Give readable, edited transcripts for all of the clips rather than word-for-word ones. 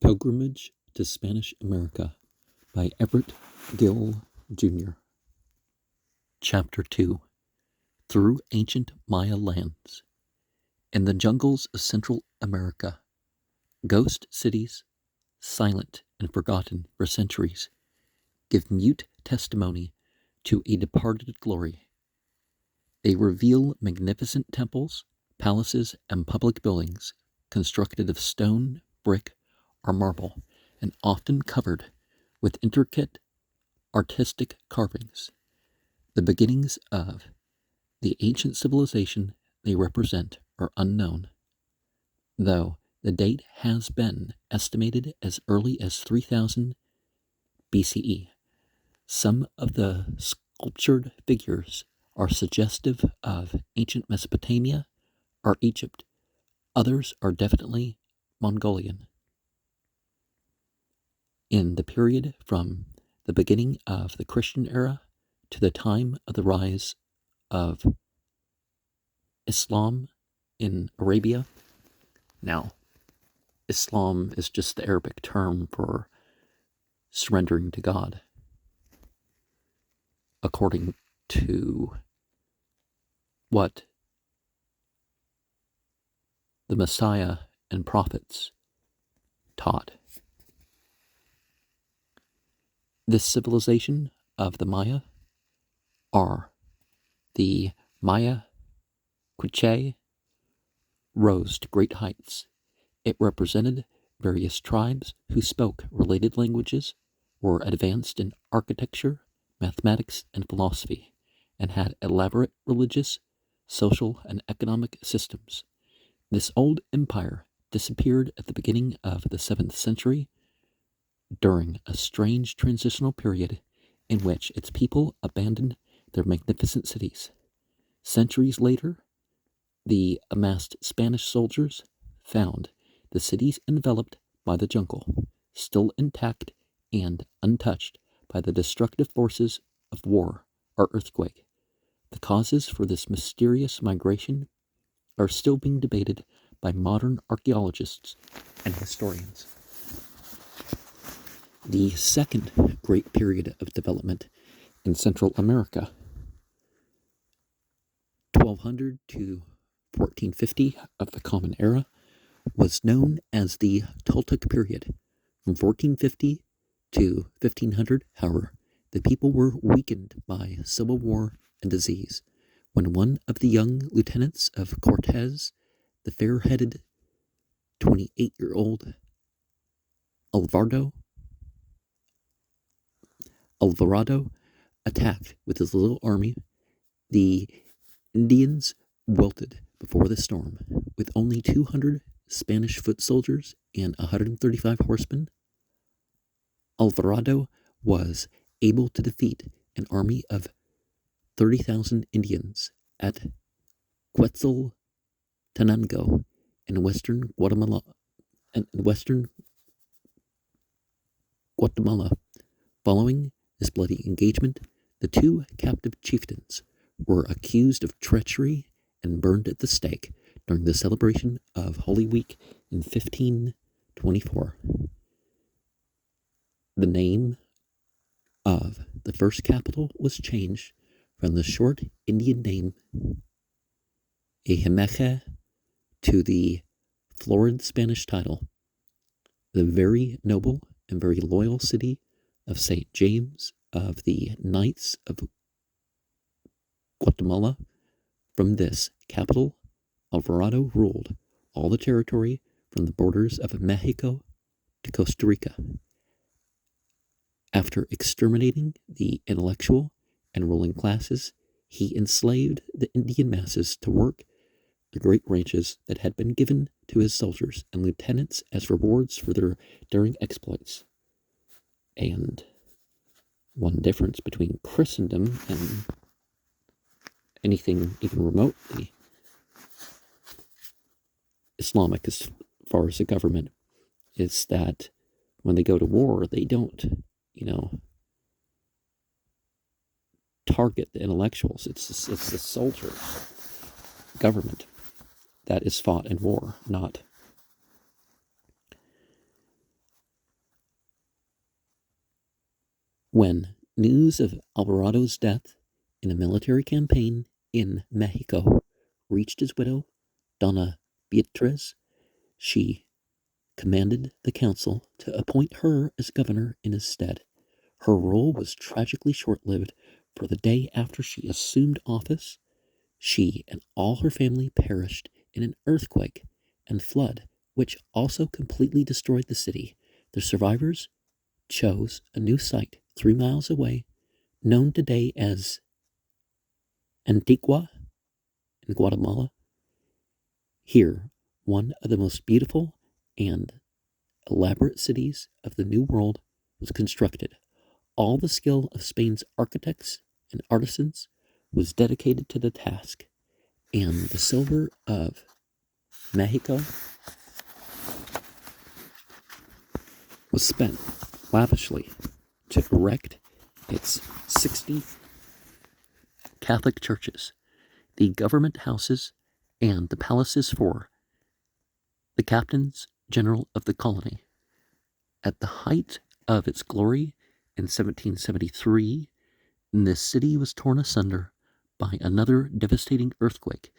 Pilgrimage to Spanish America by Everett Gill, Jr. Chapter 2 Through Ancient Maya Lands. In the jungles of Central America, ghost cities, silent and forgotten for centuries, give mute testimony to a departed glory. They reveal magnificent temples, palaces, and public buildings constructed of stone, brick, or marble, and often covered with intricate artistic carvings. The beginnings of the ancient civilization they represent are unknown, though the date has been estimated as early as 3000 BCE. Some of the sculptured figures are suggestive of ancient Mesopotamia or Egypt. Others are definitely Mongolian. In the period from the beginning of the Christian era to the time of the rise of Islam in Arabia. Now, Islam is just the Arabic term for surrendering to God, according to what the Messiah and prophets taught. This civilization of the Maya are the Maya Quiche rose to great heights. It represented various tribes who spoke related languages, were advanced in architecture, mathematics, and philosophy, and had elaborate religious, social, and economic systems. This old empire disappeared at the beginning of the 7th century during a strange transitional period in which its people abandoned their magnificent cities. Centuries later, the amassed Spanish soldiers found the cities enveloped by the jungle, still intact and untouched by the destructive forces of war or earthquake. The causes for this mysterious migration are still being debated by modern archaeologists and historians. The second great period of development in Central America, 1200 to 1450 of the Common Era, was known as the Toltec period. From 1450 to 1500, however, the people were weakened by civil war and disease, when one of the young lieutenants of Cortez, the fair-headed 28-year-old Alvarado, attacked with his little army. The Indians wilted before the storm. With only 200 Spanish foot soldiers and 135 horsemen, Alvarado was able to defeat an army of 30,000 Indians at Quetzaltenango in western Guatemala. Following this bloody engagement, the two captive chieftains were accused of treachery and burned at the stake during the celebration of Holy Week in 1524. The name of the first capital was changed from the short Indian name Ejimeque to the florid Spanish title, the very noble and very loyal city of St. James of the Knights of Guatemala. From this capital, Alvarado ruled all the territory from the borders of Mexico to Costa Rica. After exterminating the intellectual and ruling classes, he enslaved the Indian masses to work the great ranches that had been given to his soldiers and lieutenants as rewards for their daring exploits. And one difference between Christendom and anything even remotely Islamic as far as the government is that when they go to war, they don't, target the intellectuals. It's the soldier government that is fought in war, not When news of Alvarado's death in a military campaign in Mexico reached his widow, Donna Beatriz, she commanded the council to appoint her as governor in his stead. Her rule was tragically short-lived, for the day after she assumed office, she and all her family perished in an earthquake and flood, which also completely destroyed the city. The survivors chose a new site 3 miles away, known today as Antigua in Guatemala. Here, one of the most beautiful and elaborate cities of the New World was constructed. All the skill of Spain's architects and artisans was dedicated to the task, and the silver of Mexico was spent lavishly to erect its 60 Catholic churches, the government houses, and the palaces for the captains general of the colony. At the height of its glory in 1773, the city was torn asunder by another devastating earthquake.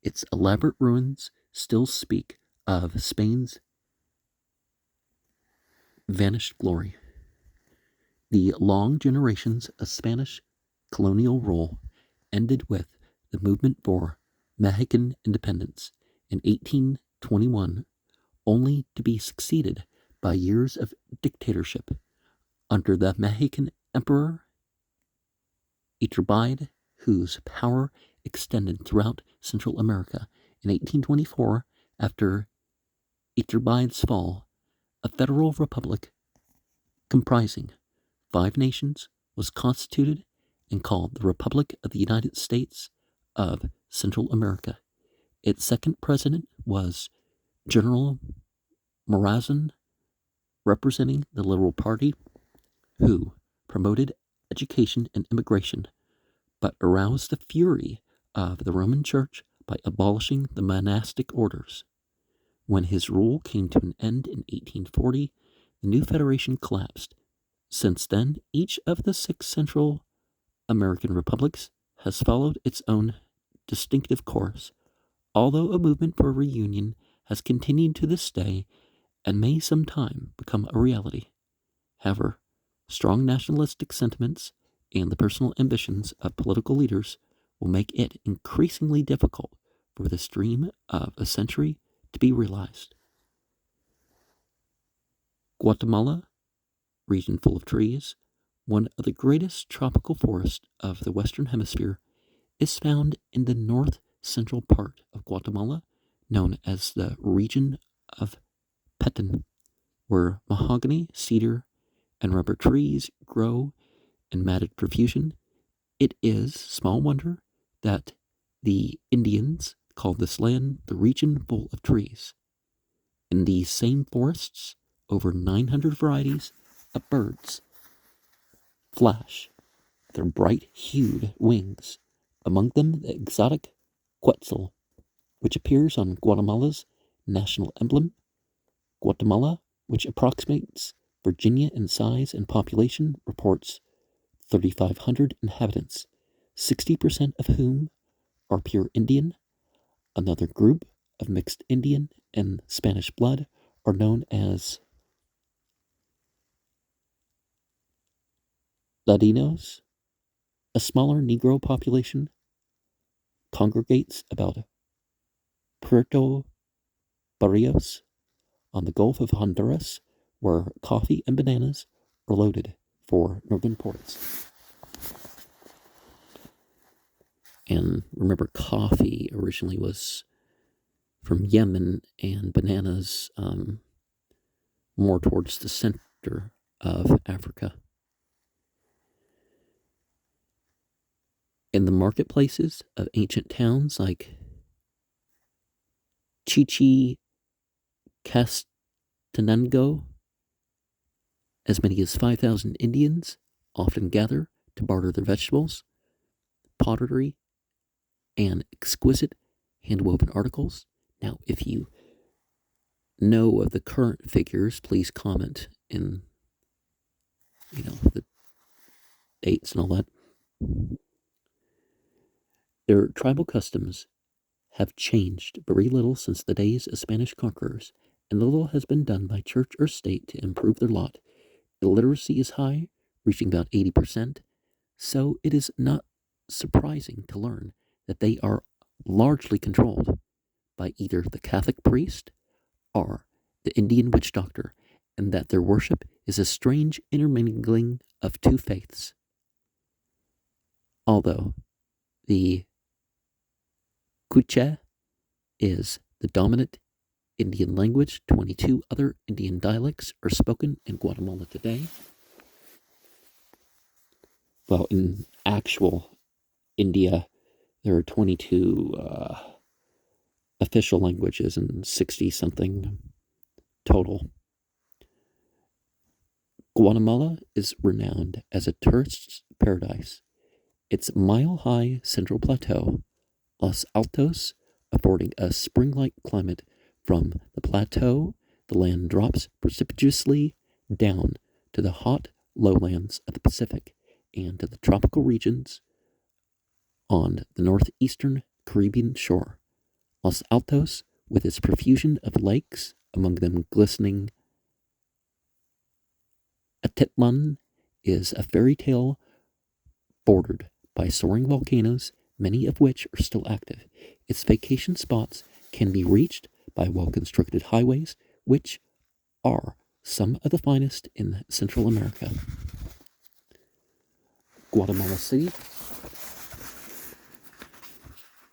Its elaborate ruins still speak of Spain's vanished glory. The long generations of Spanish colonial rule ended with the movement for Mexican independence in 1821, only to be succeeded by years of dictatorship under the Mexican Emperor Iturbide, whose power extended throughout Central America. In 1824, after Iturbide's fall, a federal republic comprising 5 nations was constituted and called the Republic of the United States of Central America. Its second president was General Morazan, representing the Liberal Party, who promoted education and immigration, but aroused the fury of the Roman Church by abolishing the monastic orders. When his rule came to an end in 1840, the new federation collapsed. Since then, each of the 6 Central American republics has followed its own distinctive course, although a movement for reunion has continued to this day and may sometime become a reality. However, strong nationalistic sentiments and the personal ambitions of political leaders will make it increasingly difficult for this dream of a century to be realized. Guatemala, region full of trees, one of the greatest tropical forests of the Western Hemisphere, is found in the north central part of Guatemala, known as the region of Petén, where mahogany, cedar, and rubber trees grow in matted profusion. It is small wonder that the Indians called this land the region full of trees. In these same forests, over 900 varieties of birds flash their bright-hued wings, among them the exotic quetzal, which appears on Guatemala's national emblem. Guatemala, which approximates Virginia in size and population, reports 3,500 inhabitants, 60% of whom are pure Indian. Another group of mixed Indian and Spanish blood are known as Ladinos. A smaller Negro population congregates about Puerto Barrios on the Gulf of Honduras, where coffee and bananas are loaded for northern ports. And remember, coffee originally was from Yemen, and bananas more towards the center of Africa. In the marketplaces of ancient towns like Chichicastenango, as many as 5,000 Indians often gather to barter their vegetables, pottery, and exquisite hand-woven articles. Now, if you know of the current figures, please comment in the dates and all that. Their tribal customs have changed very little since the days of Spanish conquerors, and little has been done by church or state to improve their lot. Illiteracy is high, reaching about 80%, so it is not surprising to learn that they are largely controlled by either the Catholic priest or the Indian witch doctor, and that their worship is a strange intermingling of two faiths. Although the Quiche is the dominant Indian language, 22 other Indian dialects are spoken in Guatemala today. Well, in actual India, there are 22 official languages and 60 something total. Guatemala is renowned as a tourist's paradise. Its mile-high central plateau, Los Altos, affording a spring-like climate. From the plateau, the land drops precipitously down to the hot lowlands of the Pacific and to the tropical regions on the northeastern Caribbean shore. Los Altos, with its profusion of lakes, among them glistening Atitlan, is a fairy tale bordered by soaring volcanoes, many of which are still active. Its vacation spots can be reached by well-constructed highways, which are some of the finest in Central America. Guatemala City,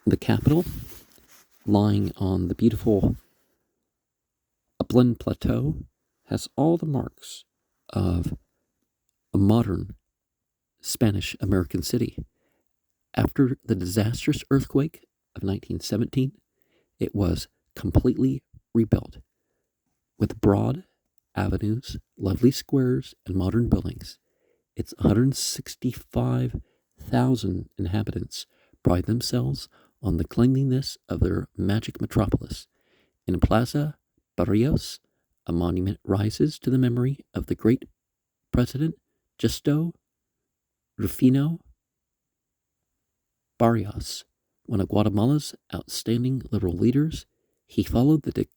the capital, lying on the beautiful upland plateau, has all the marks of a modern Spanish-American city. After the disastrous earthquake of 1917, it was completely rebuilt with broad avenues, lovely squares, and modern buildings. Its 165,000 inhabitants pride themselves on the cleanliness of their magic metropolis. In Plaza Barrios, a monument rises to the memory of the great President Justo Rufino Barrios. One of Guatemala's outstanding liberal leaders, he followed the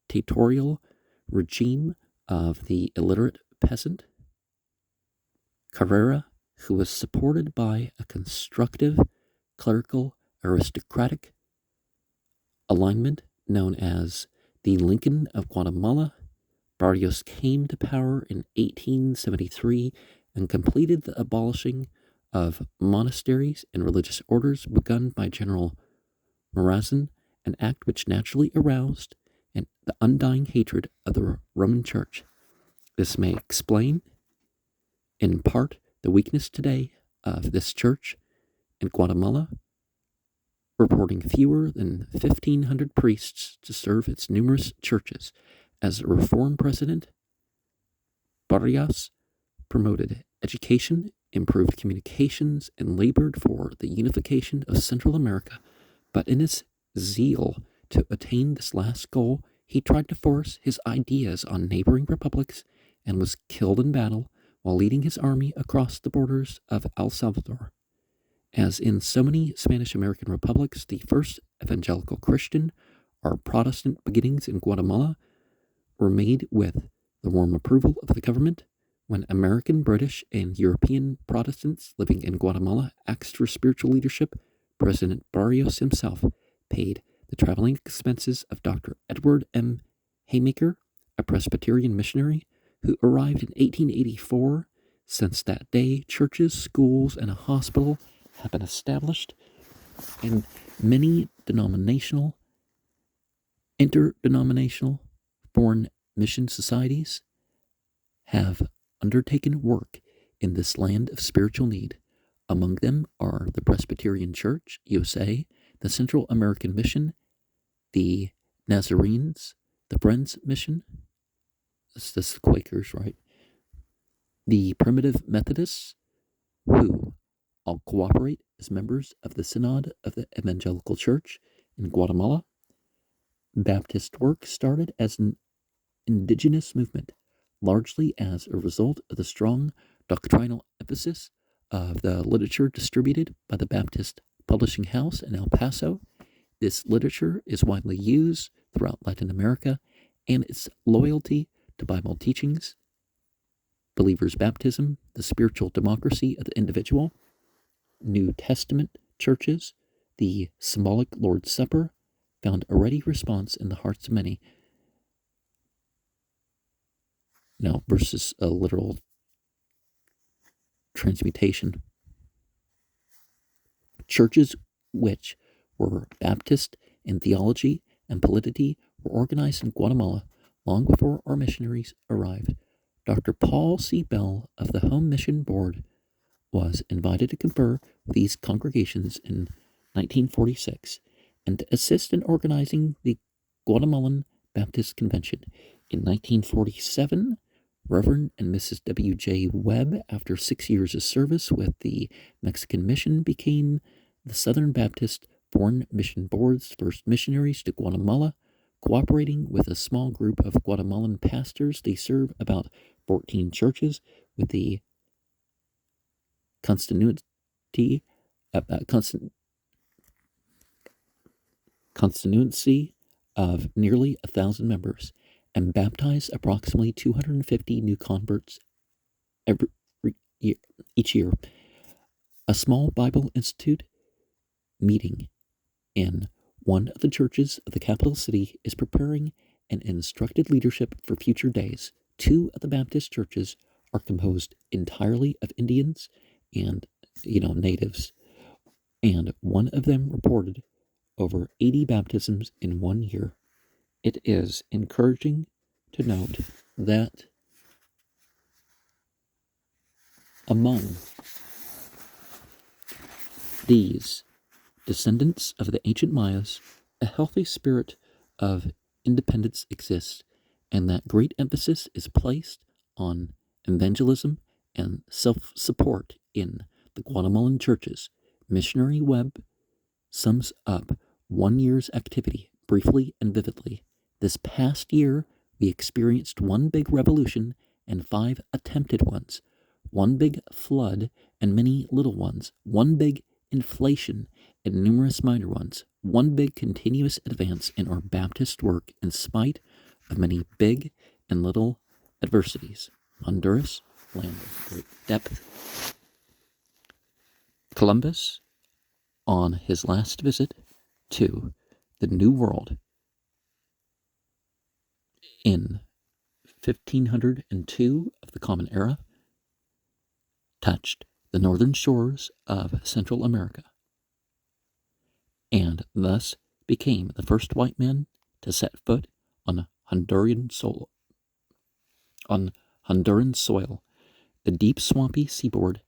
dictatorial regime of the illiterate peasant Carrera, who was supported by a constructive, clerical, aristocratic alignment known as the Lincoln of Guatemala. Barrios came to power in 1873 and completed the abolishing of monasteries and religious orders begun by General Morazan, an act which naturally aroused the undying hatred of the Roman Church. This may explain, in part, the weakness today of this church in Guatemala, reporting fewer than 1,500 priests to serve its numerous churches. As a reform president, Barrios promoted education, improved communications, and labored for the unification of Central America. But in his zeal to attain this last goal, he tried to force his ideas on neighboring republics and was killed in battle while leading his army across the borders of El Salvador. As in so many Spanish-American republics, the first evangelical Christian or Protestant beginnings in Guatemala were made with the warm approval of the government. When American, British, and European Protestants living in Guatemala asked for spiritual leadership, President Barrios himself paid the traveling expenses of Dr. Edward M. Haymaker, a Presbyterian missionary who arrived in 1884. Since that day, churches, schools, and a hospital have been established, and many denominational, interdenominational, foreign mission societies have undertaken work in this land of spiritual need. Among them are the Presbyterian Church, USA, the Central American Mission, the Nazarenes, the Friends Mission, that's the Quakers, right? The Primitive Methodists, who all cooperate as members of the Synod of the Evangelical Church in Guatemala. Baptist work started as an indigenous movement, largely as a result of the strong doctrinal emphasis of the literature distributed by the Baptist Publishing House in El Paso. This literature is widely used throughout Latin America, and its loyalty to Bible teachings, believers' baptism, the spiritual democracy of the individual, New Testament churches, the symbolic Lord's Supper, found a ready response in the hearts of many. Now, versus a literal transmutation. Churches which were Baptist in theology and polity were organized in Guatemala long before our missionaries arrived. Dr. Paul C. Bell of the Home Mission Board was invited to confer with these congregations in 1946 and to assist in organizing the Guatemalan Baptist Convention. In 1947, Reverend and Mrs. W.J. Webb, after 6 years of service with the Mexican Mission, became the Southern Baptist Foreign Mission Board's first missionaries to Guatemala. Cooperating with a small group of Guatemalan pastors, they serve about 14 churches with the constituency of nearly 1,000 members, and baptize approximately 250 new converts each year. A small Bible Institute meeting in one of the churches of the capital city is preparing an instructed leadership for future days. 2 of the Baptist churches are composed entirely of Indians and, natives, and one of them reported over 80 baptisms in 1 year. It is encouraging to note that among these descendants of the ancient Mayas, a healthy spirit of independence exists, and that great emphasis is placed on evangelism and self-support in the Guatemalan churches. Missionary Webb sums up 1 year's activity briefly and vividly. This past year, we experienced 1 big revolution and 5 attempted ones, 1 big flood and many little ones, 1 big inflation and numerous minor ones, 1 big continuous advance in our Baptist work in spite of many big and little adversities. Honduras, land of great depth. Columbus, on his last visit to the New World in 1502 of the Common Era, touched the northern shores of Central America, and thus became the first white man to set foot on Honduran soil. The deep swampy seaboard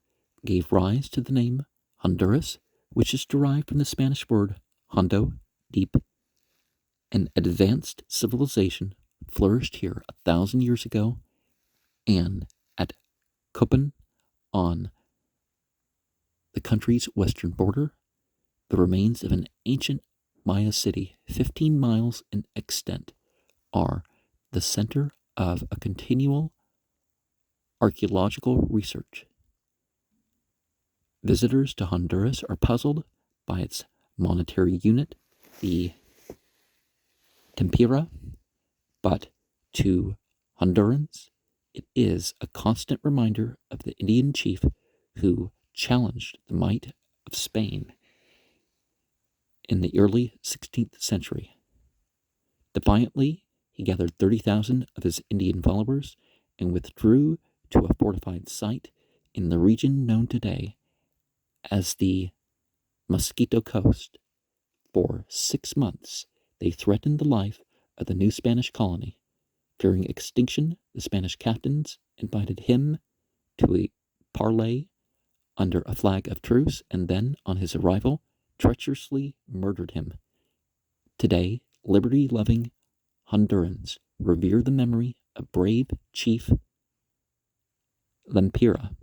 gave rise to the name Honduras, which is derived from the Spanish word hondo, deep. An advanced civilization flourished here 1,000 years ago, and at Copan, on the country's western border, the remains of an ancient Maya city, 15 miles in extent, are the center of a continual archaeological research. Visitors to Honduras are puzzled by its monetary unit, the tempira, but to Hondurans, it is a constant reminder of the Indian chief who challenged the might of Spain in the early 16th century. Defiantly, he gathered 30,000 of his Indian followers and withdrew to a fortified site in the region known today as the Mosquito Coast. For 6 months, they threatened the life of the new Spanish colony. Fearing extinction, the Spanish captains invited him to a parley under a flag of truce, and then, on his arrival, treacherously murdered him. Today, liberty-loving Hondurans revere the memory of brave Chief Lempira,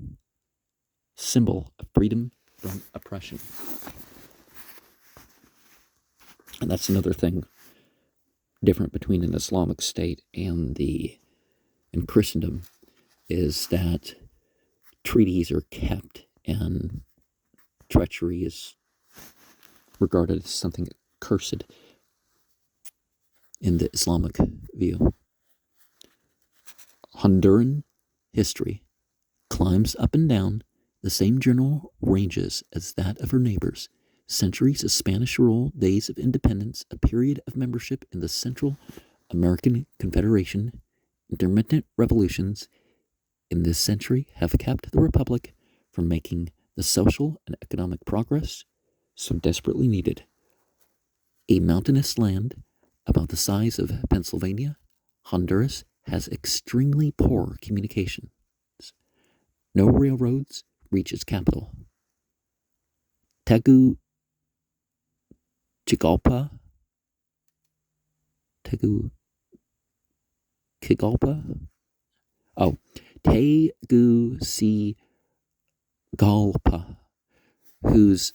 symbol of freedom from oppression. And that's another thing different between an Islamic state and Christendom, is that treaties are kept and treachery is regarded as something accursed in the Islamic view. Honduran history climbs up and down the same general ranges as that of her neighbors. Centuries of Spanish rule, days of independence, a period of membership in the Central American Confederation, intermittent revolutions in this century have kept the Republic from making the social and economic progress so desperately needed. A mountainous land about the size of Pennsylvania, Honduras has extremely poor communication. No railroads reach its capital. Tegucigalpa, Tegucigalpa, oh, Tegucigalpa, whose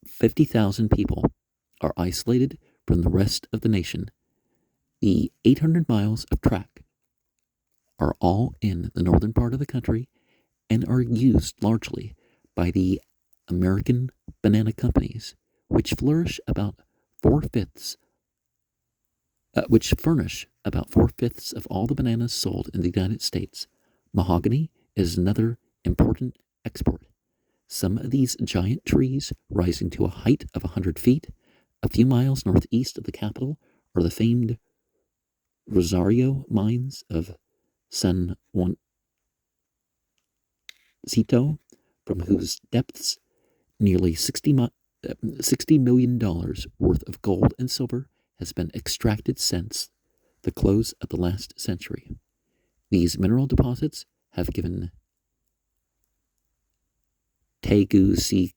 50,000 people are isolated from the rest of the nation. The 800 miles of track are all in the northern part of the country and are used largely by the American banana companies, which furnish about 4/5 of all the bananas sold in the United States. Mahogany is another important export. Some of these giant trees, rising to a height of 100 feet, a few miles northeast of the capital, are the famed Rosario mines of San Juancito, from whose depths nearly $60 million worth of gold and silver has been extracted since the close of the last century. These mineral deposits have given Tegucigalpa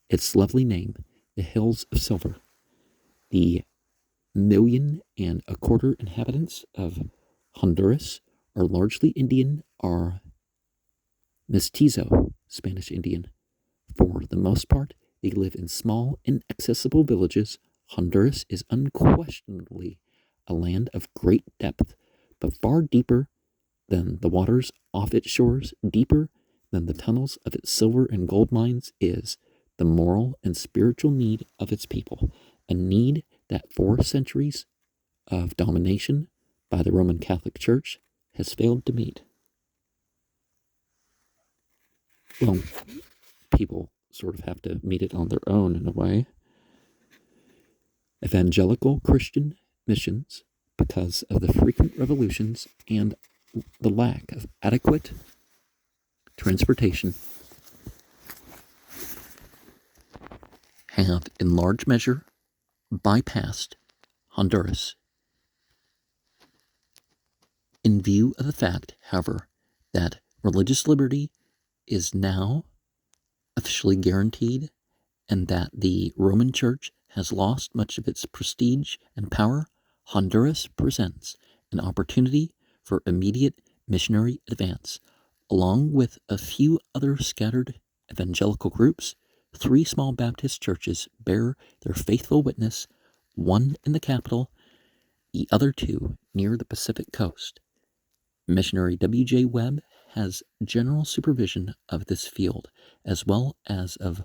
its lovely name, the Hills of Silver. The 1.25 million inhabitants of Honduras are largely Indian or mestizo Spanish Indian. For the most part, they live in small, inaccessible villages. Honduras is unquestionably a land of great depth, but far deeper than the waters off its shores, deeper than the tunnels of its silver and gold mines, is the moral and spiritual need of its people, a need that 4 centuries of domination by the Roman Catholic Church has failed to meet. Well, people sort of have to meet it on their own in a way. Evangelical Christian missions, because of the frequent revolutions and the lack of adequate transportation, have in large measure bypassed Honduras. In view of the fact, however, that religious liberty is now officially guaranteed and that the Roman Church has lost much of its prestige and power, Honduras presents an opportunity for immediate missionary advance. Along with a few other scattered evangelical groups, 3 small Baptist churches bear their faithful witness, one in the capital, the other 2 near the Pacific coast. Missionary W.J. Webb has general supervision of this field, as well as of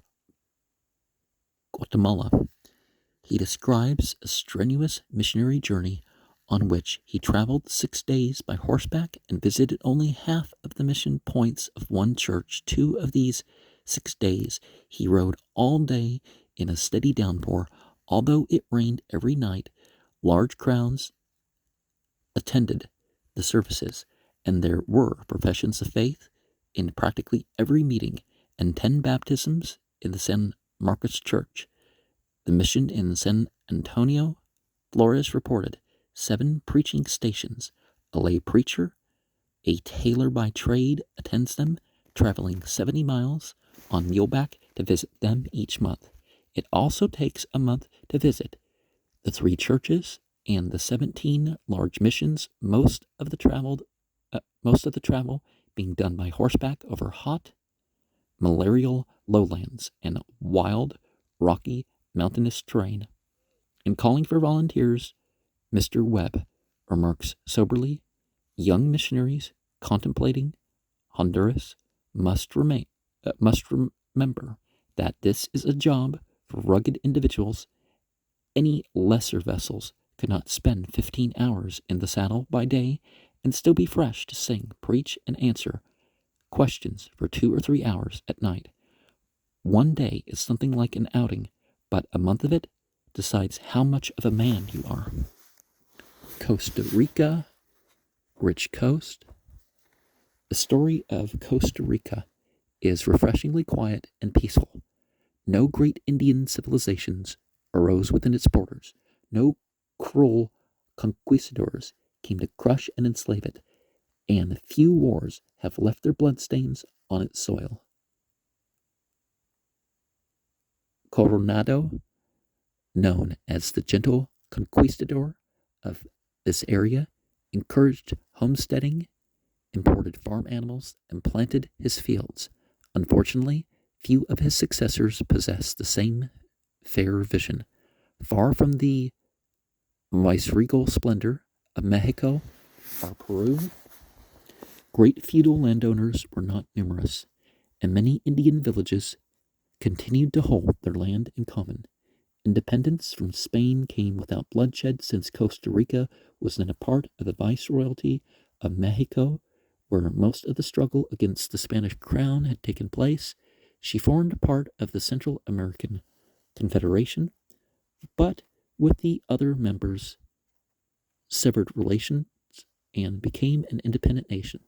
Guatemala. He describes a strenuous missionary journey on which he traveled 6 days by horseback and visited only half of the mission points of one church. 2 of these 6 days he rode all day in a steady downpour. Although it rained every night, large crowds attended the services, and there were professions of faith in practically every meeting, and 10 baptisms in the San Marcos Church. The mission in San Antonio, Flores, reported 7 preaching stations. A lay preacher, a tailor by trade, attends them, traveling 70 miles on muleback to visit them each month. It also takes a month to visit the 3 churches and the 17 large missions, most of the travel being done by horseback over hot, malarial lowlands and wild, rocky, mountainous terrain. In calling for volunteers, Mr. Webb remarks soberly, young missionaries contemplating Honduras must remember that this is a job for rugged individuals. Any lesser vessels could not spend 15 hours in the saddle by day and still be fresh to sing, preach, and answer questions for 2 or 3 hours at night. One day is something like an outing, but a month of it decides how much of a man you are. Costa Rica, rich coast. The story of Costa Rica is refreshingly quiet and peaceful. No great Indian civilizations arose within its borders. No cruel conquistadors came to crush and enslave it, and few wars have left their bloodstains on its soil. Coronado, known as the gentle conquistador of this area, encouraged homesteading, imported farm animals, and planted his fields. Unfortunately, few of his successors possess the same fair vision. Far from the viceregal splendor of Mexico or Peru, great feudal landowners were not numerous, and many Indian villages continued to hold their land in common. Independence from Spain came without bloodshed, since Costa Rica was then a part of the Viceroyalty of Mexico, where most of the struggle against the Spanish crown had taken place. She formed part of the Central American Confederation, but with the other members severed relations and became an independent nation.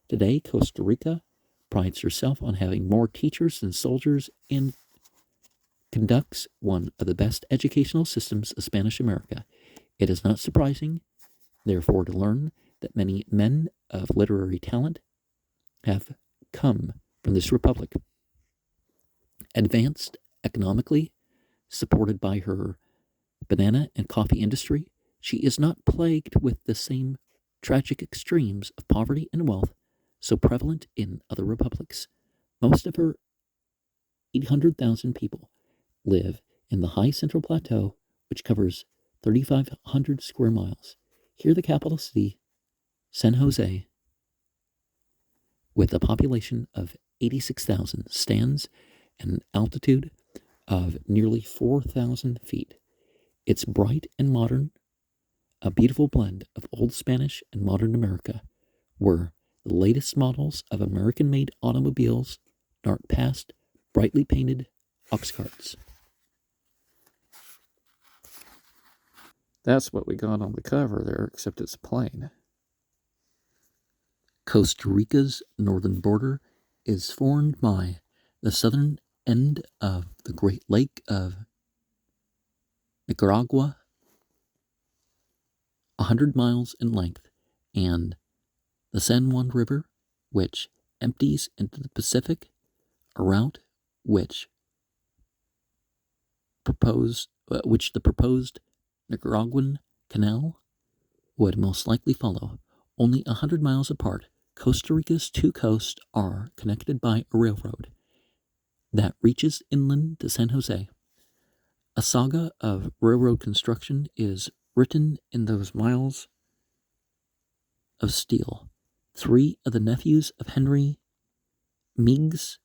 Today, Costa Rica prides herself on having more teachers than soldiers and conducts one of the best educational systems of Spanish America. It is not surprising, therefore, to learn that many men of literary talent have come from this republic. Advanced economically, supported by her banana and coffee industry, she is not plagued with the same tragic extremes of poverty and wealth so prevalent in other republics. Most of her 800,000 people live in the high central plateau, which covers 3,500 square miles. Here, the capital city, San Jose, with a population of 86,000, stands at an altitude of nearly 4,000 feet. It's bright and modern, a beautiful blend of old Spanish and modern America, where the latest models of American-made automobiles dart past brightly painted ox carts. That's what we got on the cover there, except it's plain. Costa Rica's northern border is formed by the southern end of the Great Lake of Nicaragua, 100 miles in length, and the San Juan River, which empties into the Pacific, a route which the proposed Nicaraguan Canal would most likely follow. Only 100 miles apart, Costa Rica's two coasts are connected by a railroad that reaches inland to San Jose. A saga of railroad construction is written in those miles of steel. 3 of the nephews of Henry Meigs,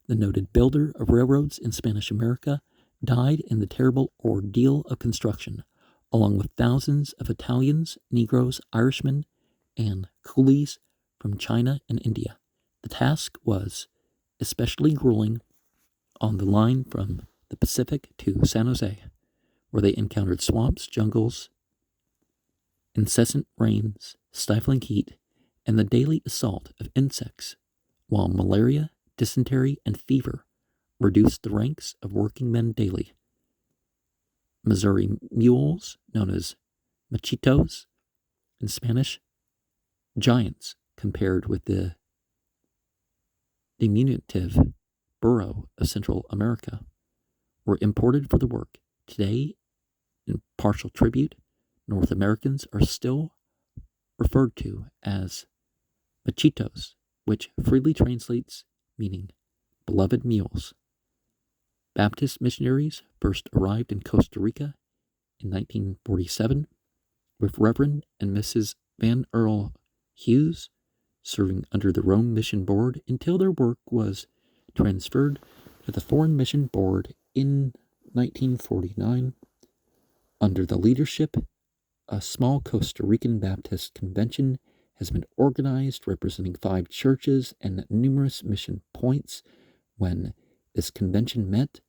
the noted builder of railroads in Spanish America, died in the terrible ordeal of construction, along with thousands of Italians, Negroes, Irishmen, and coolies from China and India. The task was especially grueling on the line from the Pacific to San Jose, where they encountered swamps, jungles, incessant rains, stifling heat, and the daily assault of insects, while malaria, dysentery, and fever reduced the ranks of working men daily. Missouri mules, known as machitos in Spanish, giants compared with the diminutive burro of Central America, were imported for the work. Today, in partial tribute, North Americans are still referred to as machitos, which freely translates meaning beloved mules. Baptist missionaries first arrived in Costa Rica in 1947 with Reverend and Mrs. Van Earl Hughes serving under the Rome Mission Board until their work was transferred to the Foreign Mission Board in 1949. Under the leadership, a small Costa Rican Baptist convention has been organized representing 5 churches and numerous mission points. When this convention met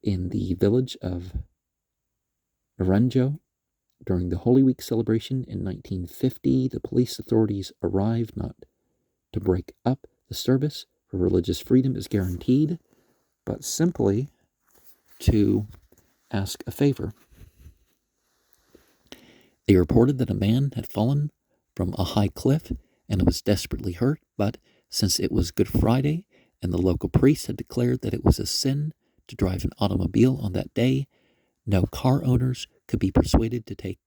in the village of Naranjo during the Holy Week celebration in 1950, the police authorities arrived not to break up the service, for religious freedom is guaranteed, but simply to ask a favor. They reported that a man had fallen from a high cliff and was desperately hurt, but since it was Good Friday and the local priest had declared that it was a sin to drive an automobile on that day, no car owners could be persuaded to take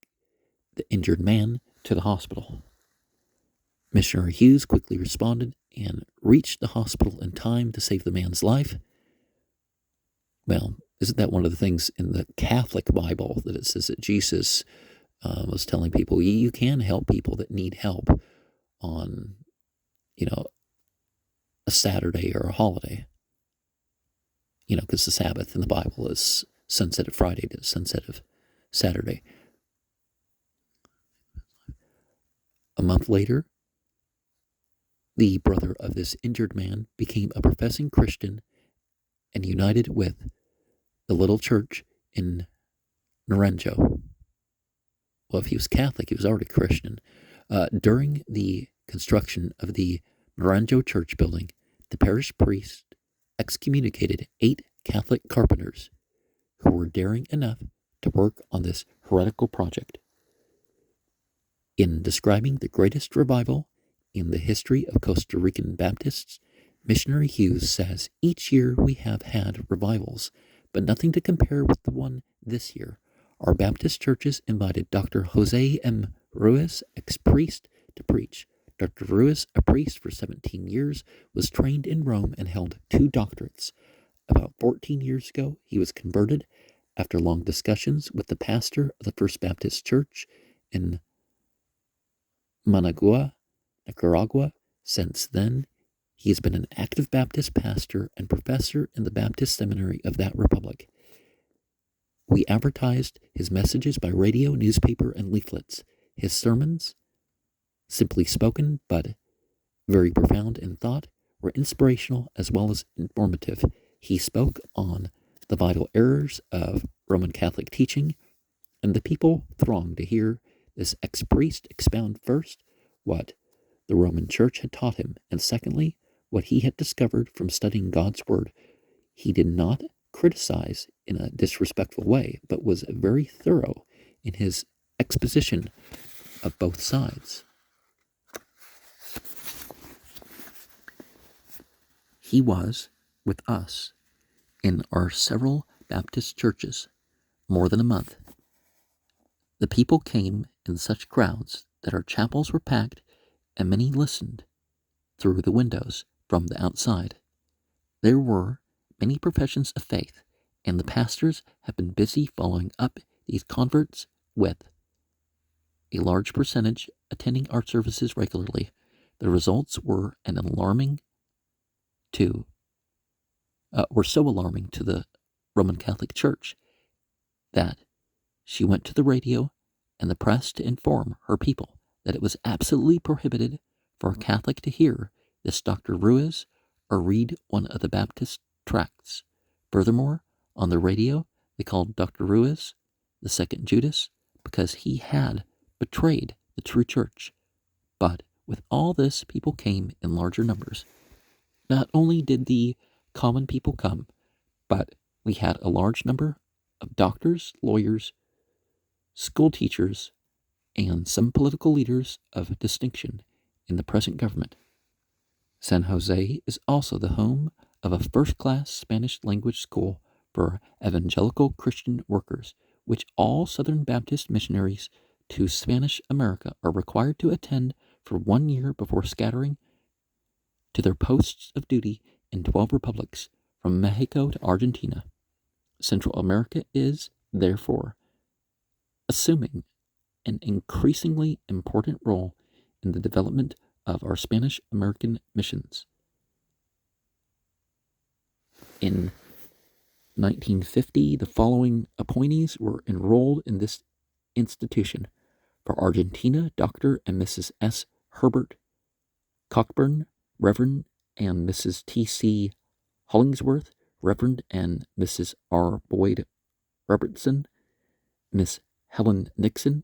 the injured man to the hospital. Missionary Hughes quickly responded and reached the hospital in time to save the man's life. Well, isn't that one of the things in the Catholic Bible that it says that Jesus was telling people you can help people that need help on, a Saturday or a holiday, because the Sabbath in the Bible is sunset of Friday to sunset of Saturday. A month later, the brother of this injured man became a professing Christian and united with the little church in Naranjo. Well, if he was Catholic, he was already Christian. During the construction of the Naranjo church building, the parish priest excommunicated 8 Catholic carpenters who were daring enough to work on this heretical project. In describing the greatest revival in the history of Costa Rican Baptists, Missionary Hughes says, "Each year we have had revivals, but nothing to compare with the one this year. Our Baptist churches invited Dr. Jose M. Ruiz, ex-priest, to preach. Dr. Ruiz, a priest for 17 years, was trained in Rome and held 2 doctorates. About 14 years ago, he was converted after long discussions with the pastor of the First Baptist Church in Managua, Nicaragua. Since then, he has been an active Baptist pastor and professor in the Baptist Seminary of that republic. We advertised his messages by radio, newspaper, and leaflets. His sermons, simply spoken but very profound in thought, were inspirational as well as informative. He spoke on the vital errors of Roman Catholic teaching, and the people thronged to hear this ex-priest expound first what the Roman Church had taught him, and secondly, what he had discovered from studying God's Word. He did not criticize in a disrespectful way, but was very thorough in his exposition of both sides. He was with us in our several Baptist churches more than a month. The people came in such crowds that our chapels were packed, and many listened through the windows from the outside. There were many professions of faith, and the pastors have been busy following up these converts with a large percentage attending our services regularly. The results were so alarming to the Roman Catholic Church that she went to the radio and the press to inform her people that it was absolutely prohibited for a Catholic to hear this Dr. Ruiz or read one of the Baptist tracts. Furthermore, on the radio, they called Dr. Ruiz the second Judas because he had betrayed the true church. But with all this, people came in larger numbers. Not only did the common people come, but we had a large number of doctors, lawyers, school teachers, and some political leaders of distinction in the present government. San Jose is also the home of a first-class Spanish language school for evangelical Christian workers, which all Southern Baptist missionaries to Spanish America are required to attend for 1 year before scattering to their posts of duty in 12 republics from Mexico to Argentina. Central America is, therefore, assuming an increasingly important role in the development of our Spanish American missions. In 1950, the following appointees were enrolled in this institution. For Argentina, Dr. and Mrs. S. Herbert Cockburn, Reverend and Mrs. T.C. Hollingsworth, Reverend and Mrs. R. Boyd Robertson, Miss Helen Nixon,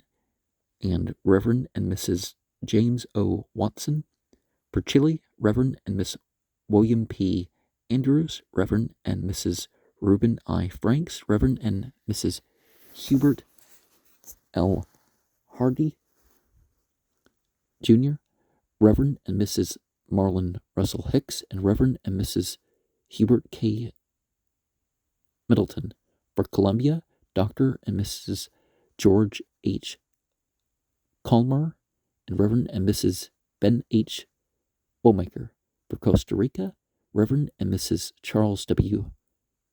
and Reverend and Mrs. James O. Watson. For Chile, Reverend and Miss William P. Andrews, Reverend and Mrs. Reuben I. Franks, Reverend and Mrs. Hubert L. Hardy, Jr., Reverend and Mrs. Marlon Russell Hicks, and Reverend and Mrs. Hubert K. Middleton. For Colombia, Dr. and Mrs. George H. Colmar, and Reverend and Mrs. Ben H. Womaker. For Costa Rica, Reverend and Mrs. Charles W.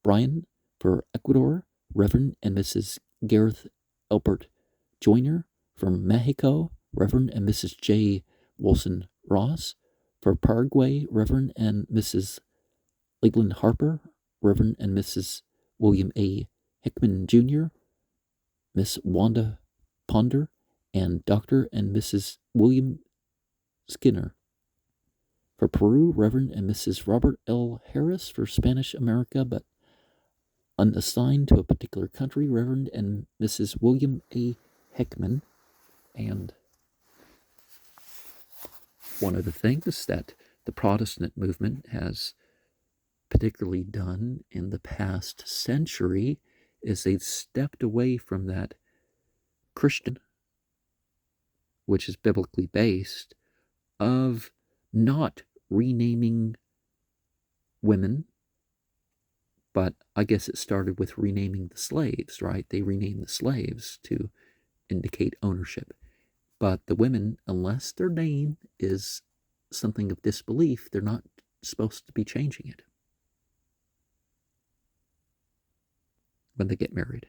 Bryan. For Ecuador, Reverend and Mrs. Gareth Albert Joyner. For Mexico, Reverend and Mrs. J. Wilson Ross. For Paraguay, Reverend and Mrs. Leland Harper, Reverend and Mrs. William A. Hickman, Jr., Miss Wanda Ponder, and Dr. and Mrs. William Skinner. For Peru, Reverend and Mrs. Robert L. Harris. For Spanish America, but unassigned to a particular country, Reverend and Mrs. William A. Hickman. And one of the things that the Protestant movement has particularly done in the past century is they've stepped away from that Christian, which is biblically based, of not renaming women, but I guess it started with renaming the slaves, right? They renamed the slaves to indicate ownership. But the women, unless their name is something of disbelief, they're not supposed to be changing it when they get married.